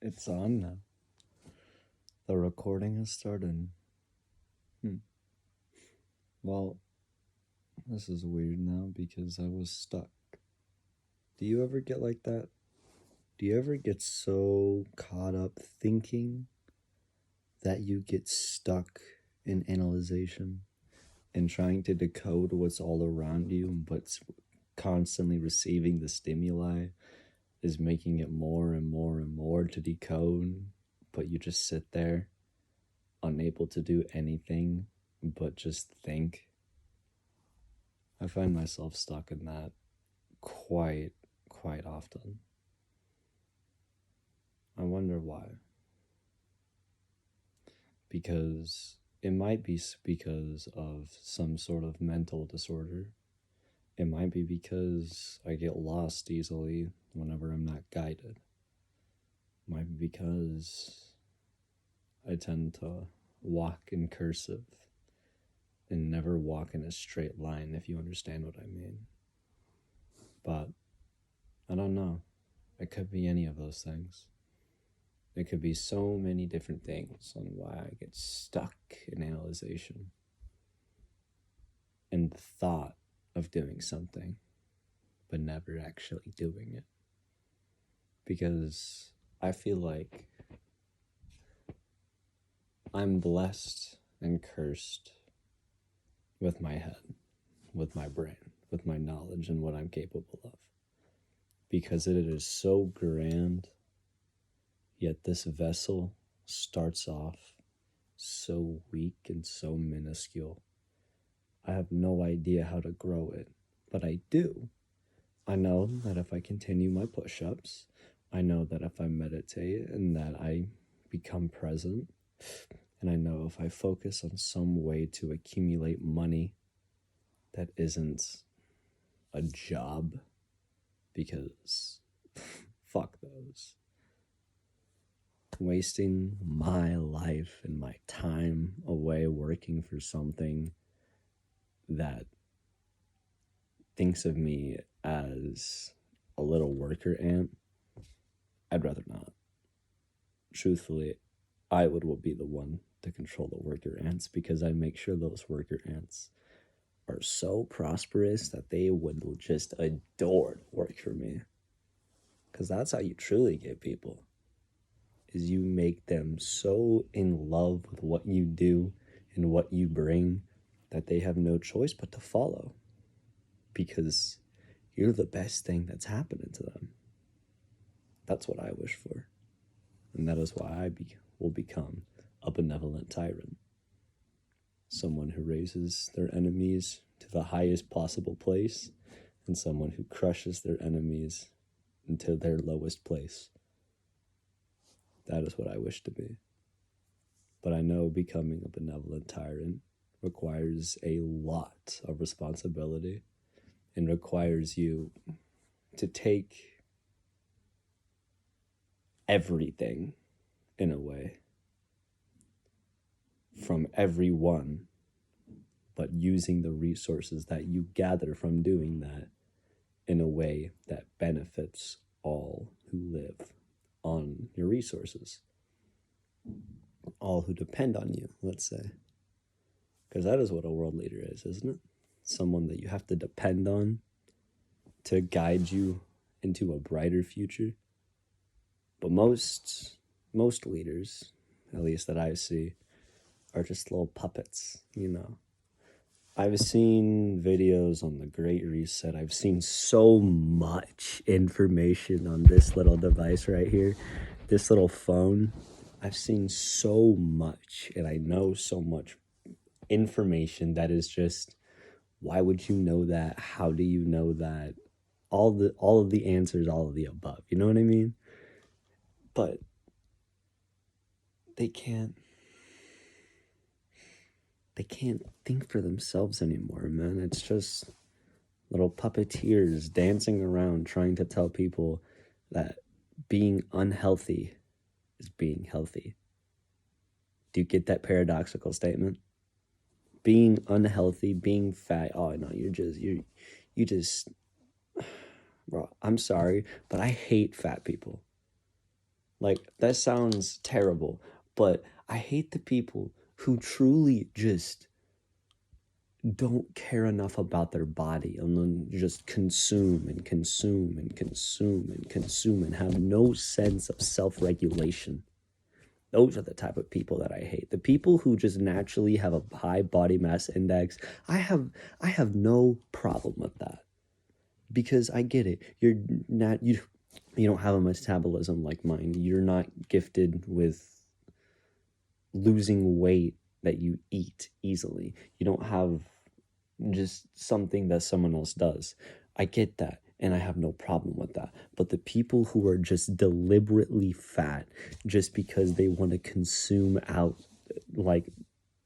It's on now. The recording has started. Well, this is weird now because I was stuck. Do you ever get like that? Do you ever get so caught up thinking that you get stuck in analyzation and trying to decode what's all around you, but constantly receiving the stimuli is making it more and more and more to decode, but you just sit there unable to do anything but just think? I find myself stuck in that quite often. I wonder why. Because it might be because of some sort of mental disorder. It might be because I get lost easily whenever I'm not guided. It might be because I tend to walk in cursive and never walk in a straight line, if you understand what I mean. But I don't know. It could be any of those things. It could be so many different things on why I get stuck in analyzation and the thought of doing something, but never actually doing it. Because I feel like I'm blessed and cursed with my head, with my brain, with my knowledge and what I'm capable of. Because it is so grand, yet this vessel starts off so weak and so minuscule. I have no idea how to grow it, but I do. I know that if I continue my push-ups, I know that if I meditate and that I become present, and I know if I focus on some way to accumulate money that isn't a job, because fuck those. Wasting my life and my time away working for something that thinks of me as a little worker ant, I'd rather not. Truthfully, I would be the one to control the worker ants, because I make sure those worker ants are so prosperous that they would just adore to work for me. Because that's how you truly get people, is you make them so in love with what you do and what you bring that they have no choice but to follow, because you're the best thing that's happening to them. That's what I wish for. And that is why I will become a benevolent tyrant. Someone who raises their enemies to the highest possible place, and someone who crushes their enemies into their lowest place. That is what I wish to be. But I know becoming a benevolent tyrant requires a lot of responsibility and requires you to take everything, in a way, from everyone, but using the resources that you gather from doing that in a way that benefits all who live on your resources, all who depend on you, let's say. Because that is what a world leader is, isn't it? Someone that you have to depend on to guide you into a brighter future. But most leaders, at least that I see, are just little puppets, you know. I've seen videos on the Great Reset. I've seen so much information on this little device right here, this little phone. I've seen so much, and I know so much information that is just, why would you know that? How do you know that? All of the answers, all of the above. You know what I mean? But they can't think for themselves anymore, man. It's just little puppeteers dancing around trying to tell people that being unhealthy is being healthy. Do you get that paradoxical statement? Being unhealthy, being fat, oh no, you just, bro, I'm sorry, but I hate fat people. Like, that sounds terrible, but I hate the people who truly just don't care enough about their body and then just consume and consume and consume and consume and have no sense of self-regulation. Those are the type of people that I hate. The people who just naturally have a high body mass index, I have no problem with that. Because I get it. You don't have a metabolism like mine. You're not gifted with losing weight that you eat easily. You don't have just something that someone else does. I get that, and I have no problem with that. But the people who are just deliberately fat just because they want to consume out, like,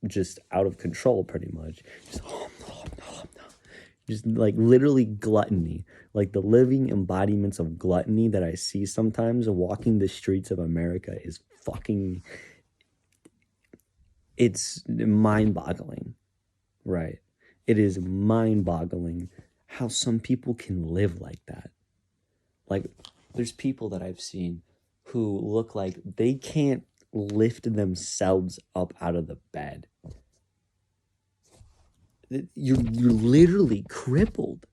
just out of control pretty much, just like literally gluttony, like the living embodiments of gluttony that I see sometimes walking the streets of America is fucking, it's mind-boggling, right? It is mind-boggling how some people can live like that. Like, there's people that I've seen who look like they can't lift themselves up out of the bed. You're literally crippled.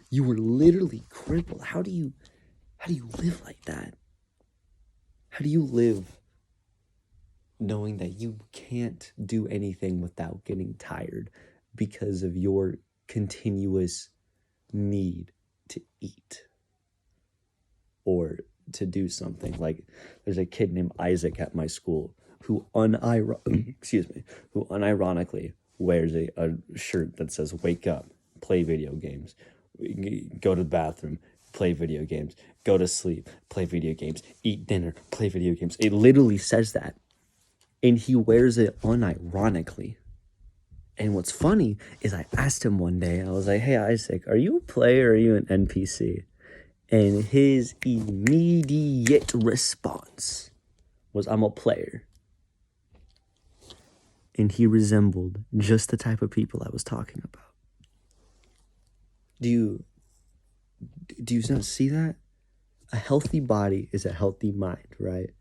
You were literally crippled. How do you live like that? How do you live knowing that you can't do anything without getting tired because of your continuous need to eat or to do something? Like, there's a kid named Isaac at my school who unironically wears a shirt that says "Wake up, play video games, go to the bathroom, play video games, go to sleep, play video games, eat dinner, play video games." It literally says that, and he wears it unironically. And what's funny is I asked him one day, I was like, "Hey Isaac, are you a player or are you an NPC?" And his immediate response was, "I'm a player." And he resembled just the type of people I was talking about. Do you not see that? A healthy body is a healthy mind, right?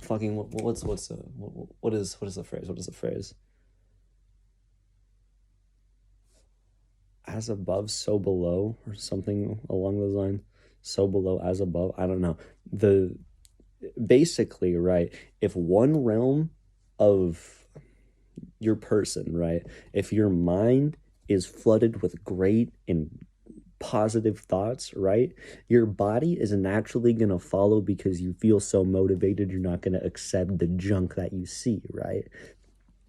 Fucking what is the phrase? What is the phrase? As above, so below, or something along those lines. So below, as above. I don't know. Basically, right? If one realm of your person, right? If your mind is flooded with great and positive thoughts, right? Your body is naturally going to follow because you feel so motivated. You're not going to accept the junk that you see, right?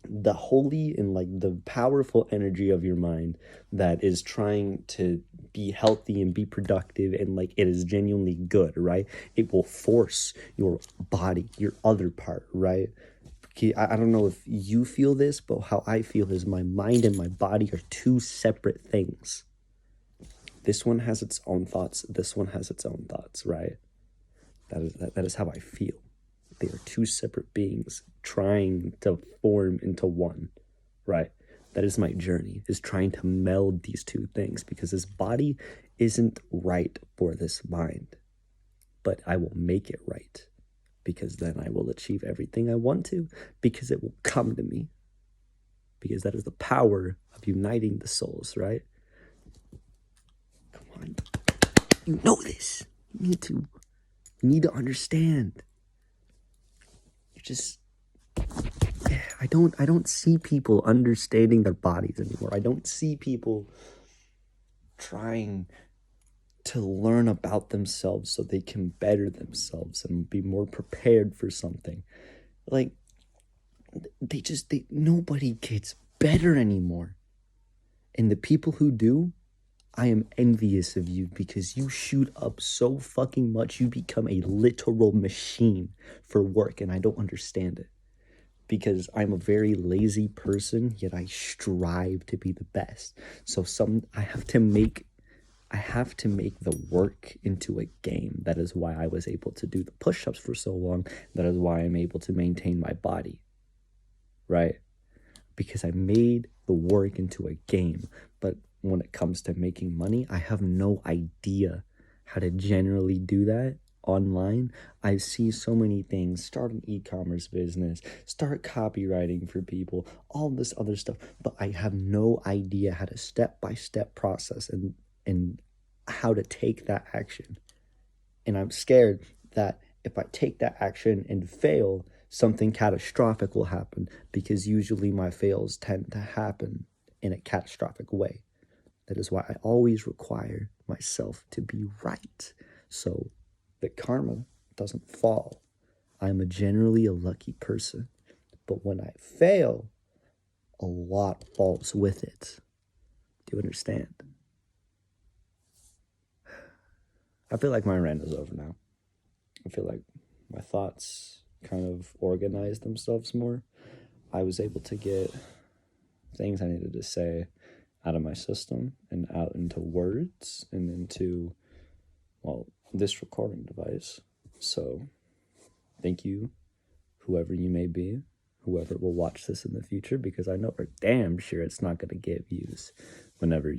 The holy and like the powerful energy of your mind that is trying to be healthy and be productive and like it is genuinely good, right? It will force your body, your other part, right? I don't know if you feel this, but how I feel is my mind and my body are two separate things. This one has its own thoughts. This one has its own thoughts, right? That is how I feel. They are two separate beings trying to form into one, right? That is my journey, is trying to meld these two things because this body isn't right for this mind, but I will make it right because then I will achieve everything I want to because it will come to me because that is the power of uniting the souls, right? Come on. You know this. You need to understand. I don't see people understanding their bodies anymore. I don't see people trying to learn about themselves so they can better themselves and be more prepared for something. Like, nobody gets better anymore. And the people who do, I am envious of you because you shoot up so fucking much. You become a literal machine for work, and I don't understand it. Because I'm a very lazy person, yet I strive to be the best. So I have to make the work into a game. That is why I was able to do the push-ups for so long. That is why I'm able to maintain my body, right? Because I made the work into a game. But when it comes to making money, I have no idea how to generally do that online, I see so many things: start an e-commerce business, start copywriting for people, all this other stuff, but I have no idea how to step-by-step process and how to take that action. And I'm scared that if I take that action and fail, something catastrophic will happen, because usually my fails tend to happen in a catastrophic way. That is why I always require myself to be right, so that karma doesn't fall. I'm generally a lucky person, but when I fail, a lot falls with it. Do you understand? I feel like my rant is over now. I feel like my thoughts kind of organized themselves more. I was able to get things I needed to say out of my system and out into words and into, well, this recording device. So thank you, whoever you may be, whoever will watch this in the future, because I know for damn sure it's not going to get views whenever,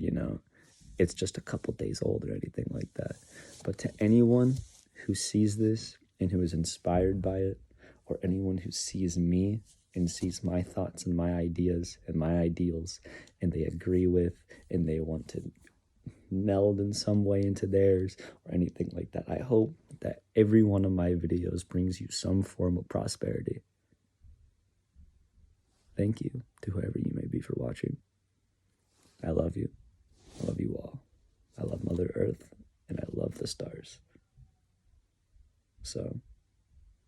it's just a couple days old or anything like that. But to anyone who sees this and who is inspired by it, or anyone who sees me and sees my thoughts and my ideas and my ideals, and they agree with and they want to meld in some way into theirs or anything like that, I hope that every one of my videos brings you some form of prosperity. Thank you to whoever you may be for watching. I love you. I love you all. I love Mother Earth, and I love the stars. So,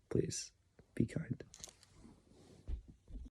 please, be kind.